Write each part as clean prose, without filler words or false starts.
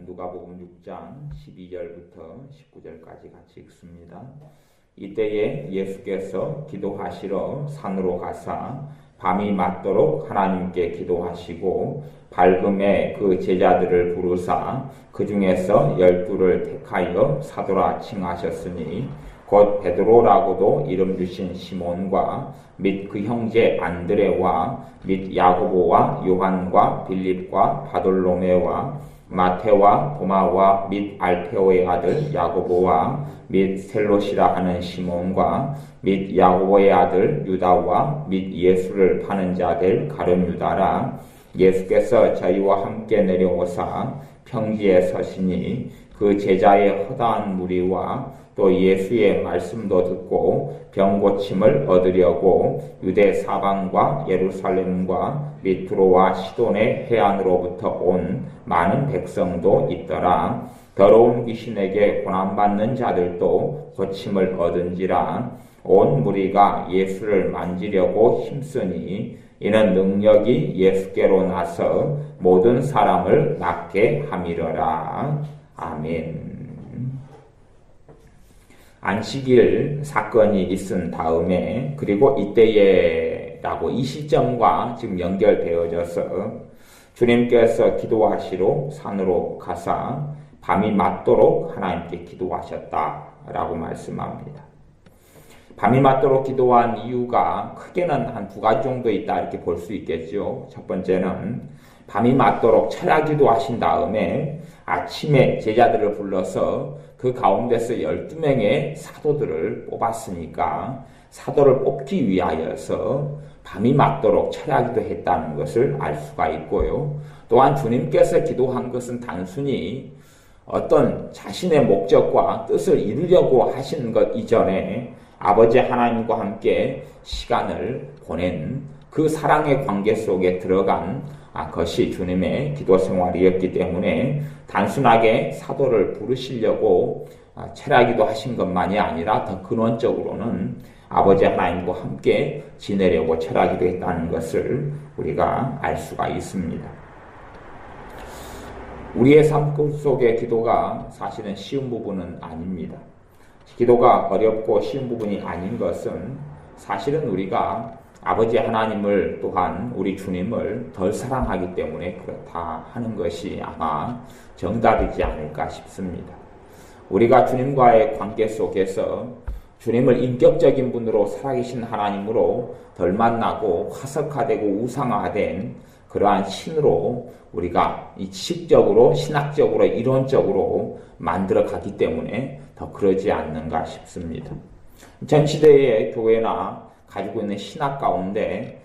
누가복음 6장 12절부터 19절까지 같이 읽습니다. 이때에 예수께서 기도하시러 산으로 가사 밤이 맞도록 하나님께 기도하시고 밝음에 그 제자들을 부르사 그 중에서 12를 택하여 사도라 칭하셨으니 곧 베드로라고도 이름 주신 시몬과 및 그 형제 안드레와 및 야고보와 요한과 빌립과 바돌로메와 마테와 도마와 및 알페오의 아들 야고보와 및 셀롯이라 하는 시몬과 및 야고보의 아들 유다와 및 예수를 파는 자들 가룟 유다라. 예수께서 저희와 함께 내려오사 평지에 서시니 그 제자의 허다한 무리와 또 예수의 말씀도 듣고 병 고침을 얻으려고 유대 사방과 예루살렘과 및 두로와 시돈의 해안으로부터 온 많은 백성도 있더라. 더러운 귀신에게 고난받는 자들도 고침을 얻은지라. 온 무리가 예수를 만지려고 힘쓰니 이는 능력이 예수께로 나서 모든 사람을 낫게 함이러라. 아멘. 안식일 사건이 있은 다음에 그리고 이때에라고 이 시점과 지금 연결되어져서 주님께서 기도하시러 산으로 가사 밤이 맞도록 하나님께 기도하셨다라고 말씀합니다. 밤이 맞도록 기도한 이유가 크게는 한 두 가지 정도 있다 이렇게 볼 수 있겠죠. 첫 번째는 밤이 맞도록 철야기도 하신 다음에 아침에 제자들을 불러서 그 가운데서 12명의 사도들을 뽑았으니까 사도를 뽑기 위하여서 밤이 맞도록 철야기도 했다는 것을 알 수가 있고요. 또한 주님께서 기도한 것은 단순히 어떤 자신의 목적과 뜻을 이루려고 하신 것 이전에 아버지 하나님과 함께 시간을 보낸 그 사랑의 관계 속에 들어간 것이 주님의 기도 생활이었기 때문에 단순하게 사도를 부르시려고 철야기도 하신 것만이 아니라 더 근원적으로는 아버지 하나님과 함께 지내려고 철야기도 했다는 것을 우리가 알 수가 있습니다. 우리의 삶 속의 기도가 사실은 쉬운 부분은 아닙니다. 기도가 어렵고 쉬운 부분이 아닌 것은 사실은 우리가 아버지 하나님을 또한 우리 주님을 덜 사랑하기 때문에 그렇다 하는 것이 아마 정답이지 않을까 싶습니다. 우리가 주님과의 관계 속에서 주님을 인격적인 분으로 살아계신 하나님으로 덜 만나고 화석화되고 우상화된 그러한 신으로 우리가 이 지식적으로 신학적으로 이론적으로 만들어가기 때문에 더 그러지 않는가 싶습니다. 전 시대의 교회나 가지고 있는 신학 가운데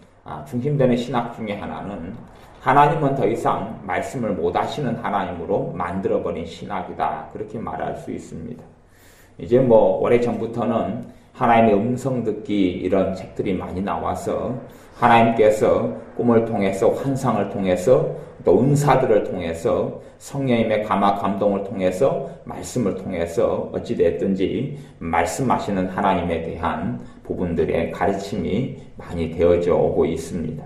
중심되는 신학 중에 하나는 하나님은 더 이상 말씀을 못 하시는 하나님으로 만들어버린 신학이다. 그렇게 말할 수 있습니다. 이제 오래전부터는 하나님의 음성 듣기 이런 책들이 많이 나와서 하나님께서 꿈을 통해서 환상을 통해서 또 은사들을 통해서 성령님의 감화 감동을 통해서 말씀을 통해서 어찌됐든지 말씀하시는 하나님에 대한 부분들의 가르침이 많이 되어져 오고 있습니다.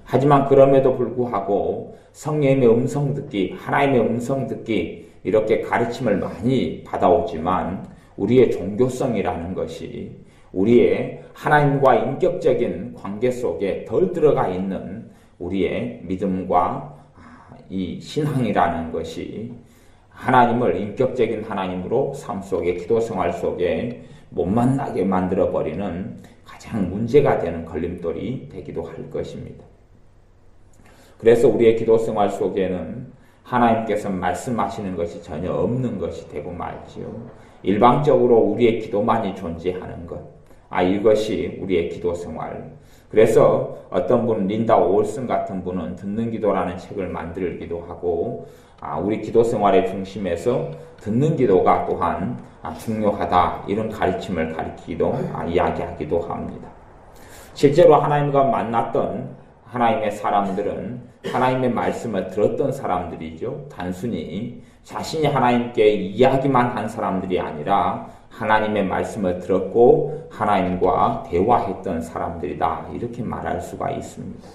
하지만 그럼에도 불구하고 성령님의 음성 듣기, 하나님의 음성 듣기 이렇게 가르침을 많이 받아오지만 우리의 종교성이라는 것이 우리의 하나님과 인격적인 관계 속에 덜 들어가 있는 우리의 믿음과 이 신앙이라는 것이 하나님을 인격적인 하나님으로 삶 속에 기도 생활 속에 못 만나게 만들어버리는 가장 문제가 되는 걸림돌이 되기도 할 것입니다. 그래서 우리의 기도 생활 속에는 하나님께서 말씀하시는 것이 전혀 없는 것이 되고 말지요. 일방적으로 우리의 기도만이 존재하는 것. 이것이 우리의 기도 생활. 그래서 어떤 분은 린다 올슨 같은 분은 듣는 기도라는 책을 만들기도 하고 우리 기도 생활의 중심에서 듣는 기도가 또한 중요하다 이런 가르침을 가르치기도 이야기하기도 합니다. 실제로 하나님과 만났던 하나님의 사람들은 하나님의 말씀을 들었던 사람들이죠. 단순히 자신이 하나님께 이야기만 한 사람들이 아니라 하나님의 말씀을 들었고 하나님과 대화했던 사람들이다 이렇게 말할 수가 있습니다.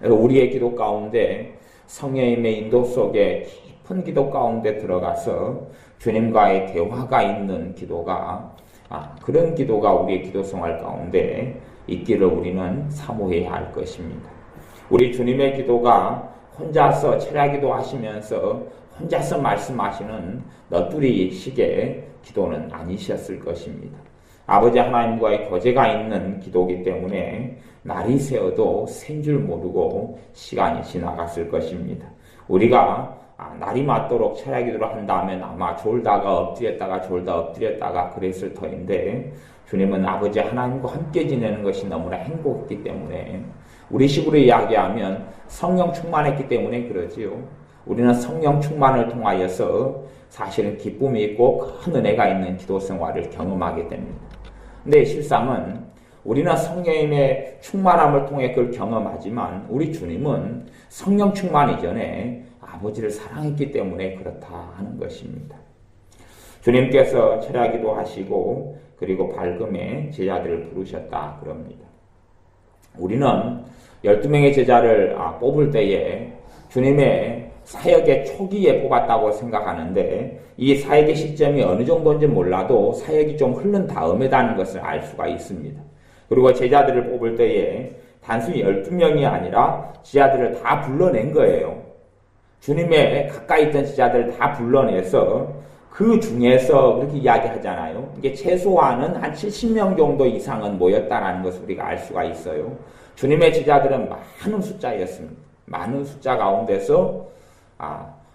우리의 기도 가운데 성령님의 인도 속에 깊은 기도 가운데 들어가서 주님과의 대화가 있는 기도가 그런 기도가 우리의 기도 생활 가운데 있기를 우리는 사모해야 할 것입니다. 우리 주님의 기도가 혼자서 철야기도 하시면서 혼자서 말씀하시는 너뚜리식의 기도는 아니셨을 것입니다. 아버지 하나님과의 교제가 있는 기도이기 때문에 날이 새어도 샌 줄 모르고 시간이 지나갔을 것입니다. 우리가 날이 맞도록 철야기도를 한다면 아마 졸다가 엎드렸다가 졸다 엎드렸다가 그랬을 터인데 주님은 아버지 하나님과 함께 지내는 것이 너무나 행복했기 때문에 우리 식으로 이야기하면 성령 충만했기 때문에 그러지요. 우리는 성령 충만을 통하여서 사실은 기쁨이 있고 큰 은혜가 있는 기도 생활을 경험하게 됩니다. 근데 실상은 우리는 성령님의 충만함을 통해 그걸 경험하지만 우리 주님은 성령 충만 이전에 아버지를 사랑했기 때문에 그렇다 하는 것입니다. 주님께서 철야기도 하시고 그리고 밝음에 제자들을 부르셨다 그럽니다. 우리는 12명의 제자를 뽑을 때에 주님의 사역의 초기에 뽑았다고 생각하는데 이 사역의 시점이 어느 정도인지 몰라도 사역이 좀 흐른 다음에다는 것을 알 수가 있습니다. 그리고 제자들을 뽑을 때에 단순히 12명이 아니라 제자들을 다 불러낸 거예요. 주님의 가까이 있던 제자들을 다 불러내서 그 중에서 그렇게 이야기하잖아요. 이게 최소한은 한 70명 정도 이상은 모였다는 것을 우리가 알 수가 있어요. 주님의 제자들은 많은 숫자였습니다. 많은 숫자 가운데서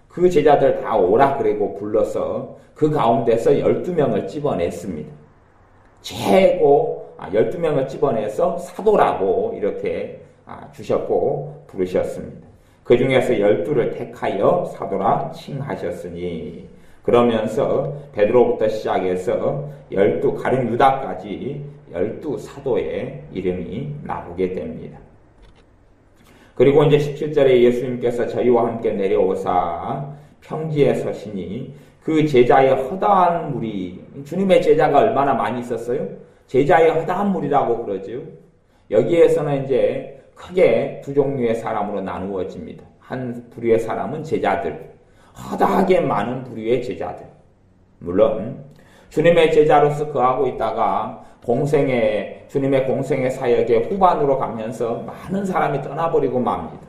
그 제자들 다 오라 그리고 불러서 그 가운데서 12명을 집어냈습니다. 최고 12명을 집어내서 사도라고 이렇게 주셨고 부르셨습니다. 그 중에서 12를 택하여 사도라 칭하셨으니 그러면서 베드로부터 시작해서 12 가룟 유다까지 12 사도의 이름이 나오게 됩니다. 그리고 이제 17절에 예수님께서 저희와 함께 내려오사 평지에 서시니 그 제자의 허다한 무리, 주님의 제자가 얼마나 많이 있었어요? 제자의 허다한 무리라고 그러죠. 여기에서는 이제 크게 두 종류의 사람으로 나누어집니다. 한 부류의 사람은 제자들, 허다하게 많은 부류의 제자들. 물론 주님의 제자로서 거하고 있다가 주님의 공생의 사역의 후반으로 가면서 많은 사람이 떠나버리고 맙니다.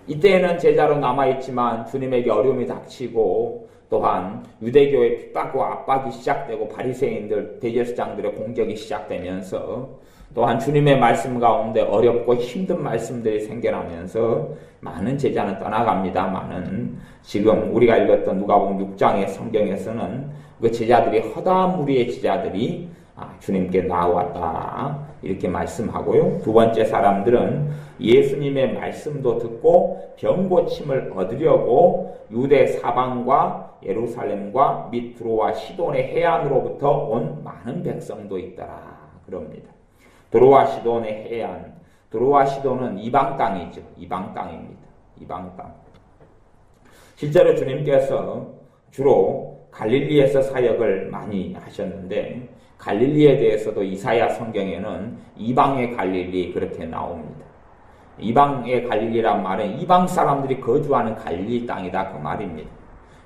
이때에는 제자로 남아있지만 주님에게 어려움이 닥치고 또한 유대교의 핍박과 압박이 시작되고 바리새인들, 대제사장들의 공격이 시작되면서 또한 주님의 말씀 가운데 어렵고 힘든 말씀들이 생겨나면서 많은 제자는 떠나갑니다만은 지금 우리가 읽었던 누가복음 6장의 성경에서는 그 제자들이 허다한 무리의 제자들이 주님께 나왔다 이렇게 말씀하고요. 두 번째 사람들은 예수님의 말씀도 듣고 병 고침을 얻으려고 유대 사방과 예루살렘과 및 두로와 시돈의 해안으로부터 온 많은 백성도 있더라 그럽니다. 두로와 시돈의 해안, 두로와 시돈은 이방 땅이죠. 이방 땅입니다. 이방 땅. 실제로 주님께서 주로 갈릴리에서 사역을 많이 하셨는데 갈릴리에 대해서도 이사야 성경에는 이방의 갈릴리 그렇게 나옵니다. 이방의 갈릴리란 말은 이방 사람들이 거주하는 갈릴리 땅이다 그 말입니다.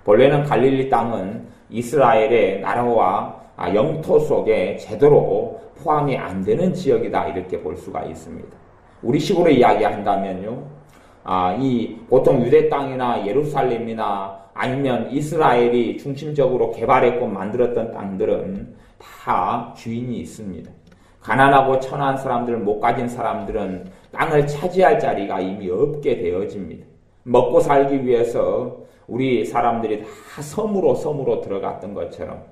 본래는 갈릴리 땅은 이스라엘의 나라와 영토 속에 제대로 포함이 안 되는 지역이다 이렇게 볼 수가 있습니다. 우리식으로 이야기한다면요, 보통 유대 땅이나 예루살렘이나 아니면 이스라엘이 중심적으로 개발했고 만들었던 땅들은 다 주인이 있습니다. 가난하고 천한 사람들, 못 가진 사람들은 땅을 차지할 자리가 이미 없게 되어집니다. 먹고 살기 위해서 우리 사람들이 다 섬으로 들어갔던 것처럼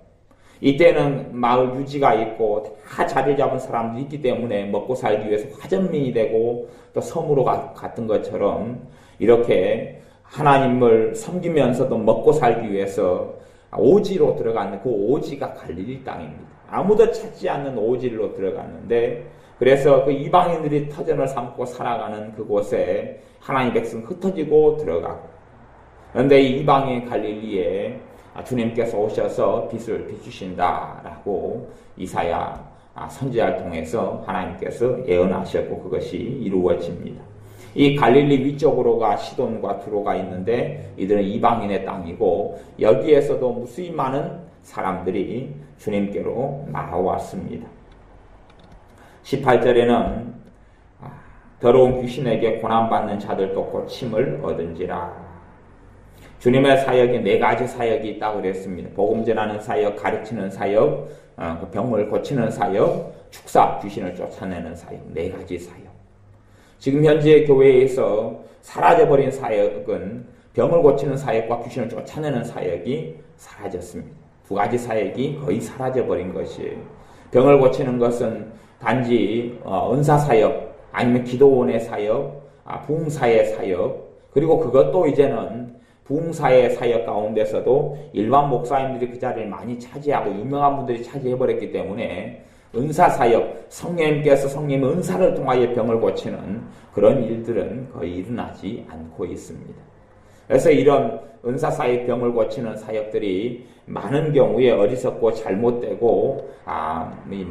이때는 마을 유지가 있고 다 자리 잡은 사람들이 있기 때문에 먹고 살기 위해서 화전민이 되고 또 섬으로 갔던 것처럼 이렇게 하나님을 섬기면서도 먹고 살기 위해서 오지로 들어가는 그 오지가 갈릴리 땅입니다. 아무도 찾지 않는 오지로 들어갔는데 그래서 그 이방인들이 터전을 삼고 살아가는 그곳에 하나님의 백성 흩어지고 들어가고 그런데 이 이방인 갈릴리에 주님께서 오셔서 빛을 비추신다라고 이사야 선지자를 통해서 하나님께서 예언하셨고 그것이 이루어집니다. 이 갈릴리 위쪽으로가 시돈과 두로가 있는데 이들은 이방인의 땅이고 여기에서도 무수히 많은 사람들이 주님께로 나와왔습니다. 18절에는 더러운 귀신에게 고난받는 자들도 고침을 얻은지라. 주님의 사역이 4가지 사역이 있다고 그랬습니다. 복음 전하는 사역, 가르치는 사역, 병을 고치는 사역, 축사, 귀신을 쫓아내는 사역, 4가지 사역. 지금 현재 교회에서 사라져버린 사역은 병을 고치는 사역과 귀신을 쫓아내는 사역이 사라졌습니다. 2가지 사역이 거의 사라져버린 것이에요. 병을 고치는 것은 단지 은사 사역, 아니면 기도원의 사역, 부흥사의 사역, 그리고 그것도 이제는 부흥사의 사역 가운데서도 일반 목사님들이 그 자리를 많이 차지하고 유명한 분들이 차지해버렸기 때문에 은사사역, 성령님께서 성령의 은사를 통하여 병을 고치는 그런 일들은 거의 일어나지 않고 있습니다. 그래서 이런 은사사역 병을 고치는 사역들이 많은 경우에 어리석고 잘못되고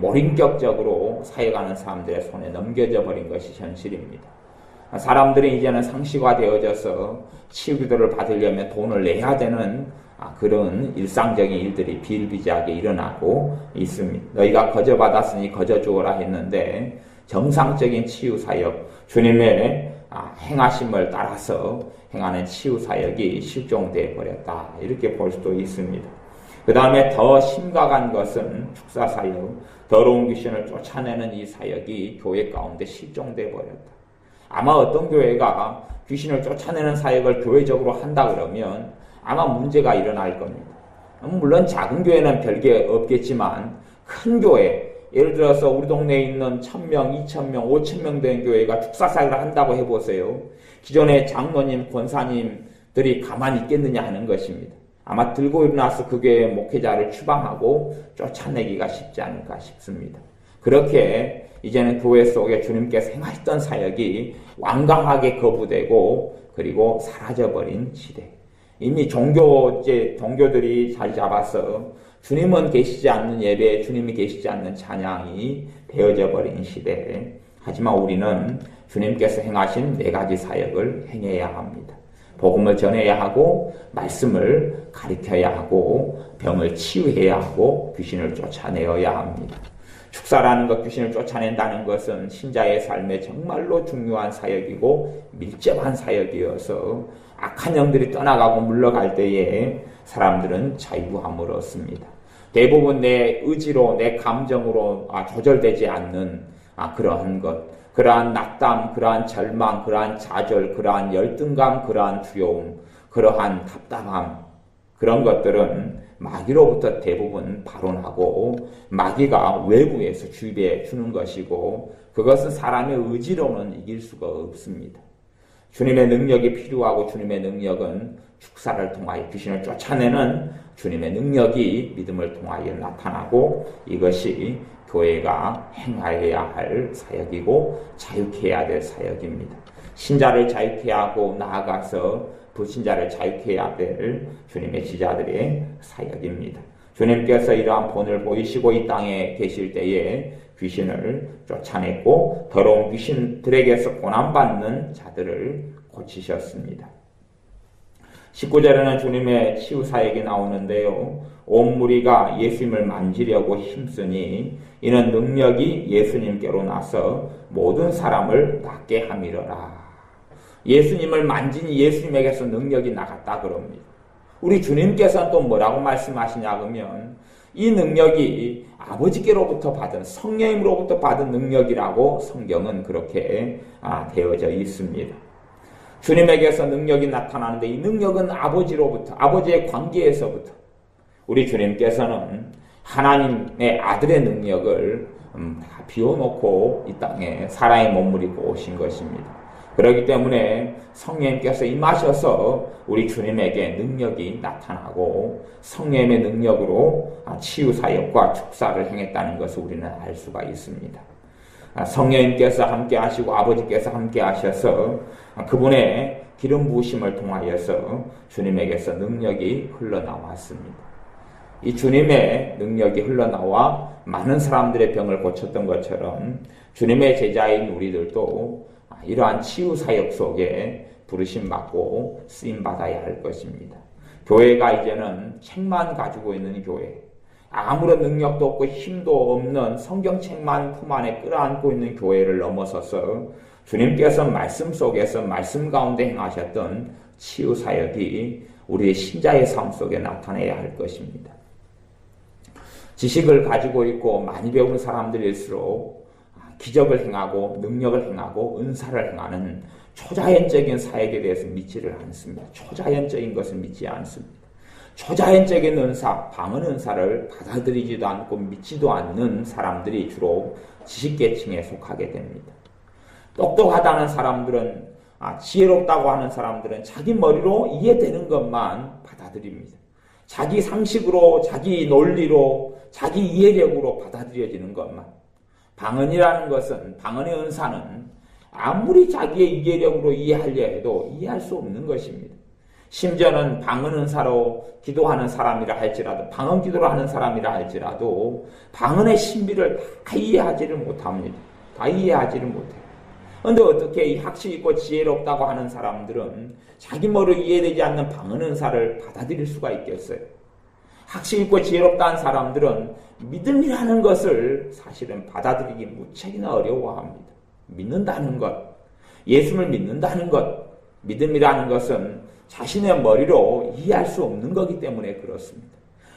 몰인격적으로 사역하는 사람들의 손에 넘겨져 버린 것이 현실입니다. 사람들이 이제는 상시화되어져서 치유기도를 받으려면 돈을 내야 되는 그런 일상적인 일들이 비일비재하게 일어나고 있습니다. 너희가 거저 받았으니 거저 주어라 했는데 정상적인 치유사역, 주님의 행하심을 따라서 행하는 치유사역이 실종되어 버렸다. 이렇게 볼 수도 있습니다. 그 다음에 더 심각한 것은 축사사역, 더러운 귀신을 쫓아내는 이 사역이 교회 가운데 실종되어 버렸다. 아마 어떤 교회가 귀신을 쫓아내는 사역을 교회적으로 한다 그러면 아마 문제가 일어날 겁니다. 물론 작은 교회는 별게 없겠지만 큰 교회, 예를 들어서 우리 동네에 있는 1000명, 2000명, 5000명 된 교회가 축사사역을 한다고 해보세요. 기존의 장로님, 권사님들이 가만히 있겠느냐 하는 것입니다. 아마 들고 일어나서 그 교회의 목회자를 추방하고 쫓아내기가 쉽지 않을까 싶습니다. 그렇게 이제는 교회 속에 주님께서 행하셨던 사역이 완강하게 거부되고 그리고 사라져버린 시대. 이미 종교들이 자리 잡아서 주님은 계시지 않는 예배, 주님이 계시지 않는 찬양이 되어져 버린 시대. 하지만 우리는 주님께서 행하신 4가지 사역을 행해야 합니다. 복음을 전해야 하고 말씀을 가르쳐야 하고 병을 치유해야 하고 귀신을 쫓아내어야 합니다. 축사라는 것, 귀신을 쫓아낸다는 것은 신자의 삶에 정말로 중요한 사역이고 밀접한 사역이어서 악한 영들이 떠나가고 물러갈 때에 사람들은 자유함을 얻습니다. 대부분 내 의지로, 내 감정으로 조절되지 않는 그러한 것, 그러한 낙담, 그러한 절망, 그러한 좌절, 그러한 열등감, 그러한 두려움, 그러한 답답함, 그런 것들은 마귀로부터 대부분 발원하고 마귀가 외부에서 주입해 주는 것이고 그것은 사람의 의지로는 이길 수가 없습니다. 주님의 능력이 필요하고 주님의 능력은 축사를 통하여 귀신을 쫓아내는 주님의 능력이 믿음을 통하여 나타나고 이것이 교회가 행하여야 할 사역이고 자유케 해야 될 사역입니다. 신자를 자유케 하고 나아가서 불신자를 자유케 해야 될 주님의 지자들의 사역입니다. 주님께서 이러한 본을 보이시고 이 땅에 계실 때에 귀신을 쫓아냈고 더러운 귀신들에게서 고난받는 자들을 고치셨습니다. 19절에는 주님의 치유 사역이 나오는데요. 온 무리가 예수님을 만지려고 힘쓰니 이는 능력이 예수님께로 나서 모든 사람을 낫게 함이러라. 예수님을 만지니 예수님에게서 능력이 나갔다 그럽니다. 우리 주님께서는 또 뭐라고 말씀하시냐 그러면 이 능력이 아버지께로부터 받은 성령님으로부터 받은 능력이라고 성경은 그렇게 되어져 있습니다. 주님에게서 능력이 나타나는데 이 능력은 아버지로부터, 아버지의 관계에서부터 우리 주님께서는 하나님의 아들의 능력을 다 비워놓고 이 땅에 사람의 몸을 입고 오신 것입니다. 그렇기 때문에 성령님께서 임하셔서 우리 주님에게 능력이 나타나고 성령의 능력으로 치유사역과 축사를 행했다는 것을 우리는 알 수가 있습니다. 성령님께서 함께 하시고 아버지께서 함께 하셔서 그분의 기름 부으심을 통하여서 주님에게서 능력이 흘러나왔습니다. 이 주님의 능력이 흘러나와 많은 사람들의 병을 고쳤던 것처럼 주님의 제자인 우리들도 이러한 치유사역 속에 부르심받고 쓰임받아야 할 것입니다. 교회가 이제는 책만 가지고 있는 교회, 아무런 능력도 없고 힘도 없는 성경책만 품 안에 끌어안고 있는 교회를 넘어서서 주님께서 말씀 속에서 말씀 가운데 행하셨던 치유사역이 우리의 신자의 삶 속에 나타나야 할 것입니다. 지식을 가지고 있고 많이 배우는 사람들일수록 기적을 행하고 능력을 행하고 은사를 행하는 초자연적인 사역에 대해서 믿지를 않습니다. 초자연적인 것을 믿지 않습니다. 초자연적인 은사, 방언 은사를 받아들이지도 않고 믿지도 않는 사람들이 주로 지식계층에 속하게 됩니다. 똑똑하다는 사람들은, 지혜롭다고 하는 사람들은 자기 머리로 이해되는 것만 받아들입니다. 자기 상식으로, 자기 논리로, 자기 이해력으로 받아들여지는 것만. 방언이라는 것은, 방언의 은사는 아무리 자기의 이해력으로 이해하려 해도 이해할 수 없는 것입니다. 심지어는 방언 은사로 기도하는 사람이라 할지라도, 방언 기도를 하는 사람이라 할지라도 방언의 신비를 다 이해하지를 못합니다. 다 이해하지를 못해요. 그런데 어떻게 이 학식 있고 지혜롭다고 하는 사람들은 자기 머리로 이해되지 않는 방언 은사를 받아들일 수가 있겠어요? 학식 있고 지혜롭다는 사람들은 믿음이라는 것을 사실은 받아들이기 무척이나 어려워합니다. 믿는다는 것, 예수를 믿는다는 것, 믿음이라는 것은 자신의 머리로 이해할 수 없는 거기 때문에 그렇습니다.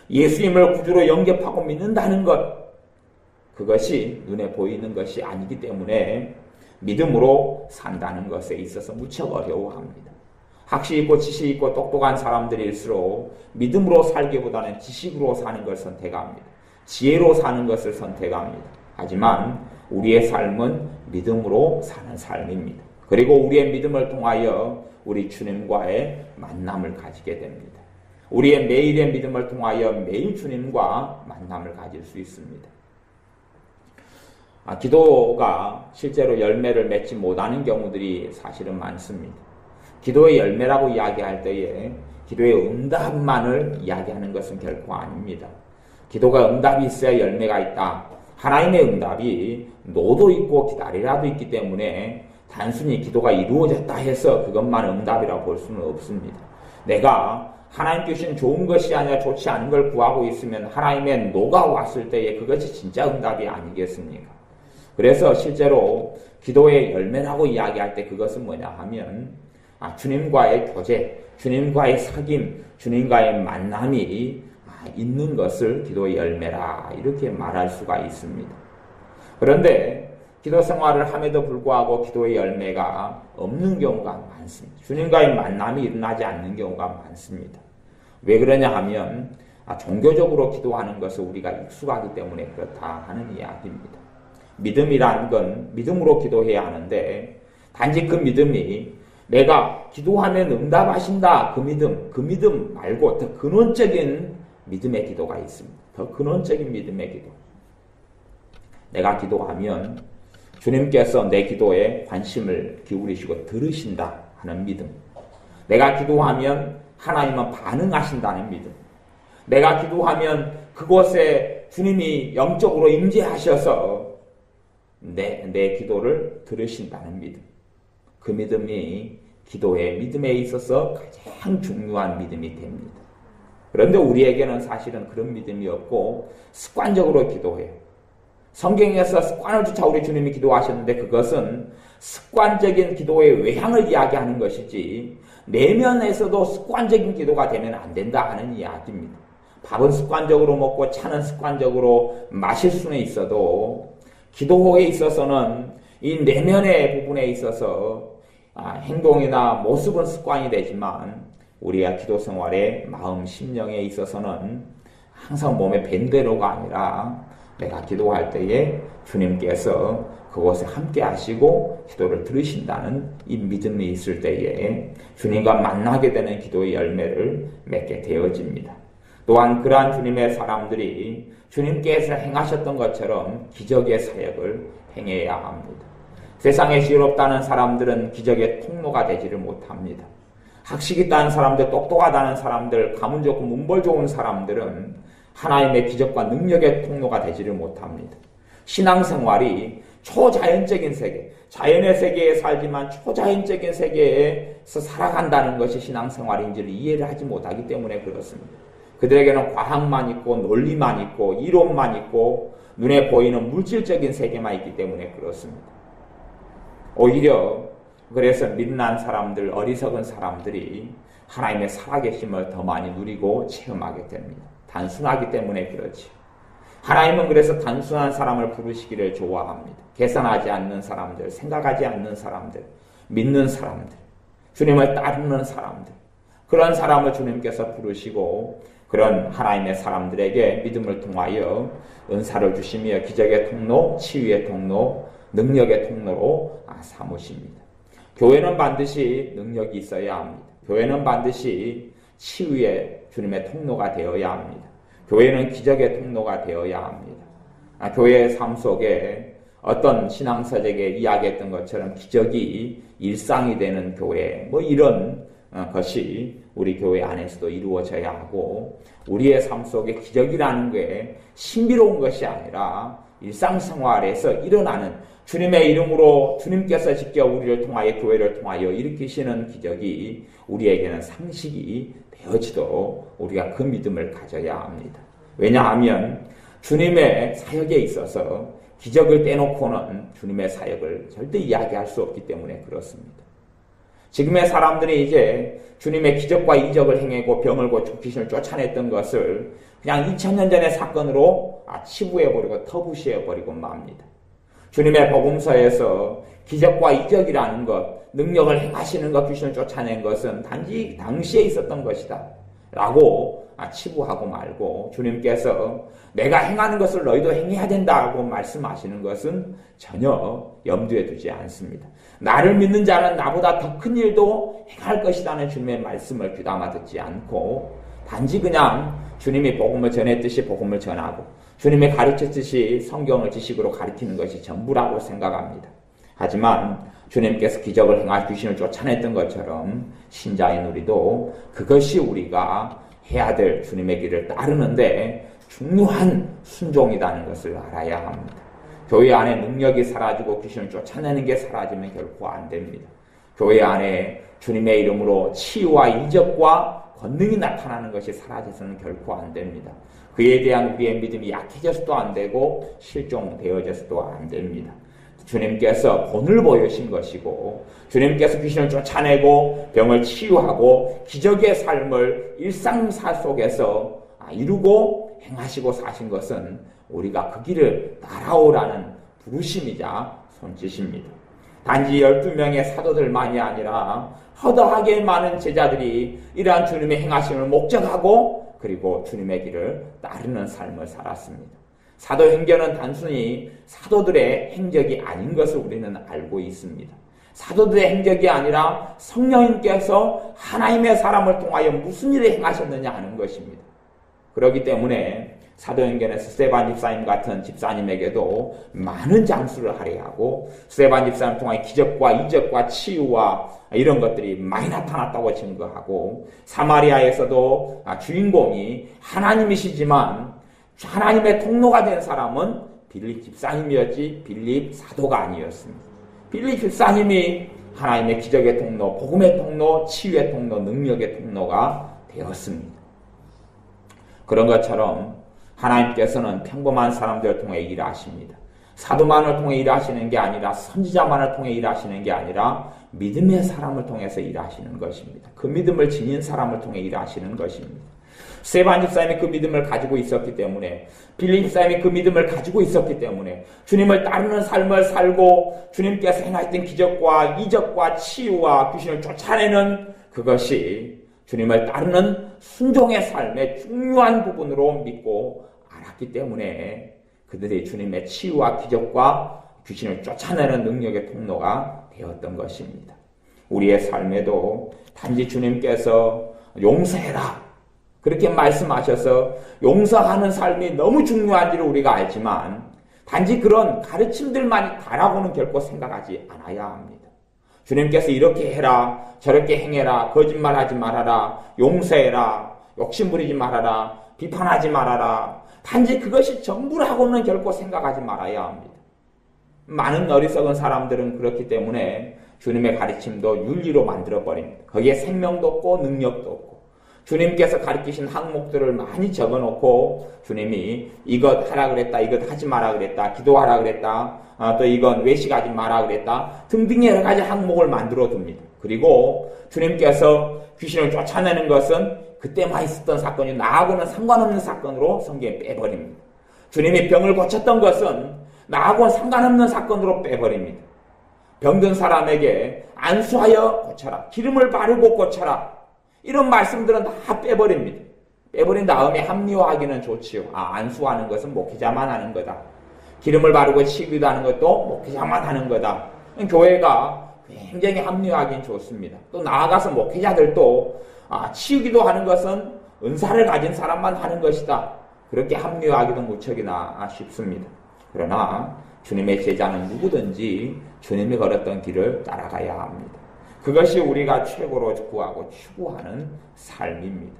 예수님을 구주로 영접하고 믿는다는 것, 그것이 눈에 보이는 것이 아니기 때문에 믿음으로 산다는 것에 있어서 무척 어려워합니다. 학식 있고 지식 있고 똑똑한 사람들일수록 믿음으로 살기보다는 지식으로 사는 것을 선택합니다. 지혜로 사는 것을 선택합니다. 하지만 우리의 삶은 믿음으로 사는 삶입니다. 그리고 우리의 믿음을 통하여 우리 주님과의 만남을 가지게 됩니다. 우리의 매일의 믿음을 통하여 매일 주님과 만남을 가질 수 있습니다. 기도가 실제로 열매를 맺지 못하는 경우들이 사실은 많습니다. 기도의 열매라고 이야기할 때에 기도의 응답만을 이야기하는 것은 결코 아닙니다. 기도가 응답이 있어야 열매가 있다. 하나님의 응답이 노도 있고 기다리라도 있기 때문에 단순히 기도가 이루어졌다 해서 그것만 응답이라고 볼 수는 없습니다. 내가 하나님께 주신 좋은 것이 아니라 좋지 않은 걸 구하고 있으면 하나님의 노가 왔을 때에 그것이 진짜 응답이 아니겠습니까? 그래서 실제로 기도의 열매라고 이야기할 때 그것은 뭐냐 하면 주님과의 교제, 주님과의 사귐, 주님과의 만남이 있는 것을 기도의 열매라 이렇게 말할 수가 있습니다. 그런데 기도 생활을 함에도 불구하고 기도의 열매가 없는 경우가 많습니다. 주님과의 만남이 일어나지 않는 경우가 많습니다. 왜 그러냐 하면 종교적으로 기도하는 것을 우리가 익숙하기 때문에 그렇다 하는 이야기입니다. 믿음이라는 건 믿음으로 기도해야 하는데 단지 그 믿음이 내가 기도하면 응답하신다 그 믿음 말고 더 근원적인 믿음의 기도가 있습니다. 더 근원적인 믿음의 기도. 내가 기도하면 주님께서 내 기도에 관심을 기울이시고 들으신다 하는 믿음. 내가 기도하면 하나님은 반응하신다는 믿음. 내가 기도하면 그곳에 주님이 영적으로 임재하셔서 내 기도를 들으신다는 믿음. 그 믿음이 기도의 믿음에 있어서 가장 중요한 믿음이 됩니다. 그런데 우리에게는 사실은 그런 믿음이 없고 습관적으로 기도해요. 성경에서 습관을 쫓아 우리 주님이 기도하셨는데 그것은 습관적인 기도의 외향을 이야기하는 것이지 내면에서도 습관적인 기도가 되면 안 된다 하는 이야기입니다. 밥은 습관적으로 먹고 차는 습관적으로 마실 수는 있어도 기도에 있어서는 이 내면의 부분에 있어서 행동이나 모습은 습관이 되지만 우리의 기도 생활의 마음, 심령에 있어서는 항상 몸의 밴대로가 아니라 내가 기도할 때에 주님께서 그곳에 함께 하시고 기도를 들으신다는 이 믿음이 있을 때에 주님과 만나게 되는 기도의 열매를 맺게 되어집니다. 또한 그러한 주님의 사람들이 주님께서 행하셨던 것처럼 기적의 사역을 행해야 합니다. 세상에 지혜롭다는 사람들은 기적의 통로가 되지를 못합니다. 학식 있다는 사람들, 똑똑하다는 사람들, 가문 좋고 문벌 좋은 사람들은 하나님의 기적과 능력의 통로가 되지를 못합니다. 신앙생활이 초자연적인 세계, 자연의 세계에 살지만 초자연적인 세계에서 살아간다는 것이 신앙생활인지를 이해를 하지 못하기 때문에 그렇습니다. 그들에게는 과학만 있고 논리만 있고 이론만 있고 눈에 보이는 물질적인 세계만 있기 때문에 그렇습니다. 오히려 그래서 민난 사람들, 어리석은 사람들이 하나님의 살아계심을 더 많이 누리고 체험하게 됩니다. 단순하기 때문에 그렇지. 하나님은 그래서 단순한 사람을 부르시기를 좋아합니다. 계산하지 않는 사람들, 생각하지 않는 사람들, 믿는 사람들, 주님을 따르는 사람들, 그런 사람을 주님께서 부르시고 그런 하나님의 사람들에게 믿음을 통하여 은사를 주시며 기적의 통로, 치유의 통로, 능력의 통로로 삼으십니다. 교회는 반드시 능력이 있어야 합니다. 교회는 반드시 치유의 주님의 통로가 되어야 합니다. 교회는 기적의 통로가 되어야 합니다. 교회의 삶 속에 어떤 신앙서적에 이야기했던 것처럼 기적이 일상이 되는 교회, 이런 것이 우리 교회 안에서도 이루어져야 하고, 우리의 삶 속에 기적이라는 게 신비로운 것이 아니라 일상생활에서 일어나는 주님의 이름으로 주님께서 직접 우리를 통하여 교회를 통하여 일으키시는 기적이 우리에게는 상식이 되어지도록 우리가 그 믿음을 가져야 합니다. 왜냐하면 주님의 사역에 있어서 기적을 떼놓고는 주님의 사역을 절대 이야기할 수 없기 때문에 그렇습니다. 지금의 사람들이 이제 주님의 기적과 이적을 행하고 병을 고치고 귀신을 쫓아냈던 것을 그냥 2000년 전의 사건으로 치부해버리고 터부시해버리고 맙니다. 주님의 복음서에서 기적과 이적이라는 것, 능력을 행하시는 것, 귀신을 쫓아낸 것은 단지 당시에 있었던 것이다 라고 치부하고 말고, 주님께서 내가 행하는 것을 너희도 행해야 된다고 말씀하시는 것은 전혀 염두에 두지 않습니다. 나를 믿는 자는 나보다 더 큰 일도 행할 것이라는 주님의 말씀을 귀담아 듣지 않고 단지 그냥 주님이 복음을 전했듯이 복음을 전하고 주님이 가르쳤듯이 성경을 지식으로 가르치는 것이 전부라고 생각합니다. 하지만 주님께서 기적을 행할 귀신을 쫓아냈던 것처럼 신자인 우리도 그것이 우리가 해야 될 주님의 길을 따르는데 중요한 순종이라는 것을 알아야 합니다. 교회 안에 능력이 사라지고 귀신을 쫓아내는 게 사라지면 결코 안 됩니다. 교회 안에 주님의 이름으로 치유와 이적과 권능이 나타나는 것이 사라져서는 결코 안 됩니다. 그에 대한 우리의 믿음이 약해져서도 안 되고 실종되어져서도 안 됩니다. 주님께서 본을 보여신 것이고 주님께서 귀신을 쫓아내고 병을 치유하고 기적의 삶을 일상사 속에서 이루고 행하시고 사신 것은 우리가 그 길을 따라오라는 부르심이자 손짓입니다. 단지 12명의 사도들만이 아니라 허다하게 많은 제자들이 이러한 주님의 행하심을 목적하고 그리고 주님의 길을 따르는 삶을 살았습니다. 사도행전은 단순히 사도들의 행적이 아닌 것을 우리는 알고 있습니다. 사도들의 행적이 아니라 성령님께서 하나님의 사람을 통하여 무슨 일을 행하셨느냐 하는 것입니다. 그렇기 때문에 사도행전에서 스데반 집사님 같은 집사님에게도 많은 장수를 할애하고 스데반 집사님 통하여 기적과 이적과 치유와 이런 것들이 많이 나타났다고 증거하고, 사마리아에서도 주인공이 하나님이시지만 하나님의 통로가 된 사람은 빌립 집사님이었지 빌립 사도가 아니었습니다. 빌립 집사님이 하나님의 기적의 통로, 복음의 통로, 치유의 통로, 능력의 통로가 되었습니다. 그런 것처럼 하나님께서는 평범한 사람들을 통해 일하십니다. 사도만을 통해 일하시는 게 아니라 선지자만을 통해 일하시는 게 아니라 믿음의 사람을 통해서 일하시는 것입니다. 그 믿음을 지닌 사람을 통해 일하시는 것입니다. 스데반 집사님이 그 믿음을 가지고 있었기 때문에, 빌립 집사님이 그 믿음을 가지고 있었기 때문에 주님을 따르는 삶을 살고 주님께서 행하셨던 기적과 이적과 치유와 귀신을 쫓아내는 그것이 주님을 따르는 순종의 삶의 중요한 부분으로 믿고 알았기 때문에 그들이 주님의 치유와 기적과 귀신을 쫓아내는 능력의 통로가 되었던 것입니다. 우리의 삶에도 단지 주님께서 용서해라 그렇게 말씀하셔서 용서하는 삶이 너무 중요한지를 우리가 알지만 단지 그런 가르침들만이 다라고는 결코 생각하지 않아야 합니다. 주님께서 이렇게 해라, 저렇게 행해라, 거짓말하지 말아라, 용서해라, 욕심부리지 말아라, 비판하지 말아라, 단지 그것이 전부라고는 결코 생각하지 말아야 합니다. 많은 어리석은 사람들은 그렇기 때문에 주님의 가르침도 윤리로 만들어버립니다. 거기에 생명도 없고 능력도 없고 주님께서 가르치신 항목들을 많이 적어놓고 주님이 이것 하라 그랬다, 이것 하지 마라 그랬다, 기도하라 그랬다, 또 이건 외식하지 마라 그랬다 등등의 여러 가지 항목을 만들어 둡니다. 그리고 주님께서 귀신을 쫓아내는 것은 그때만 있었던 사건이 나하고는 상관없는 사건으로 성경에 빼버립니다. 주님이 병을 고쳤던 것은 나하고는 상관없는 사건으로 빼버립니다. 병든 사람에게 안수하여 고쳐라, 기름을 바르고 고쳐라, 이런 말씀들은 다 빼버립니다. 빼버린 다음에 합리화하기는 좋지요. 안수하는 것은 목회자만 하는 거다. 기름을 바르고 치기도 하는 것도 목회자만 하는 거다. 교회가 굉장히 합리화하기는 좋습니다. 또 나아가서 목회자들도 치우기도 하는 것은 은사를 가진 사람만 하는 것이다. 그렇게 합리화하기도 무척이나 쉽습니다. 그러나 주님의 제자는 누구든지 주님이 걸었던 길을 따라가야 합니다. 그것이 우리가 최고로 구하고 추구하는 삶입니다.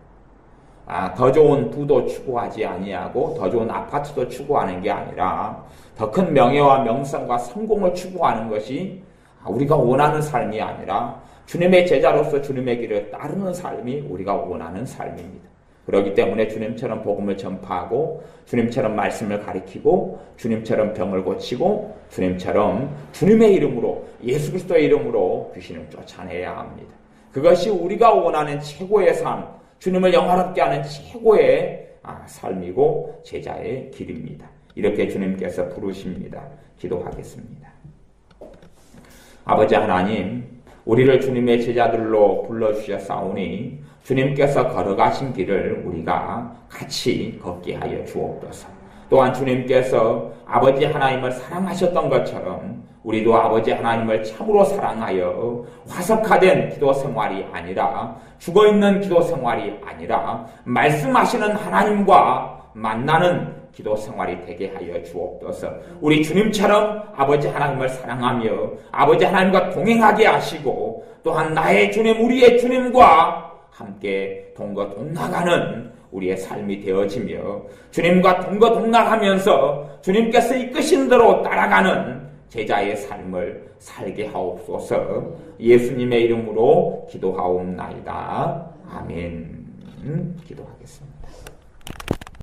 더 좋은 부도 추구하지 아니하고 더 좋은 아파트도 추구하는 게 아니라 더 큰 명예와 명성과 성공을 추구하는 것이 우리가 원하는 삶이 아니라 주님의 제자로서 주님의 길을 따르는 삶이 우리가 원하는 삶입니다. 그렇기 때문에 주님처럼 복음을 전파하고 주님처럼 말씀을 가리키고 주님처럼 병을 고치고 주님처럼 주님의 이름으로 예수 그리스도의 이름으로 귀신을 쫓아내야 합니다. 그것이 우리가 원하는 최고의 삶, 주님을 영화롭게 하는 최고의 삶이고 제자의 길입니다. 이렇게 주님께서 부르십니다. 기도하겠습니다. 아버지 하나님, 우리를 주님의 제자들로 불러주셨사오니 주님께서 걸어가신 길을 우리가 같이 걷게 하여 주옵소서. 또한 주님께서 아버지 하나님을 사랑하셨던 것처럼 우리도 아버지 하나님을 참으로 사랑하여 화석화된 기도 생활이 아니라 죽어있는 기도 생활이 아니라 말씀하시는 하나님과 만나는 기도 생활이 되게 하여 주옵소서. 우리 주님처럼 아버지 하나님을 사랑하며 아버지 하나님과 동행하게 하시고 또한 나의 주님, 우리의 주님과 함께 동거동락하는 우리의 삶이 되어지며 주님과 동거동락하면서 주님께서 이끄신 대로 따라가는 제자의 삶을 살게 하옵소서. 예수님의 이름으로 기도하옵나이다. 아멘. 기도하겠습니다.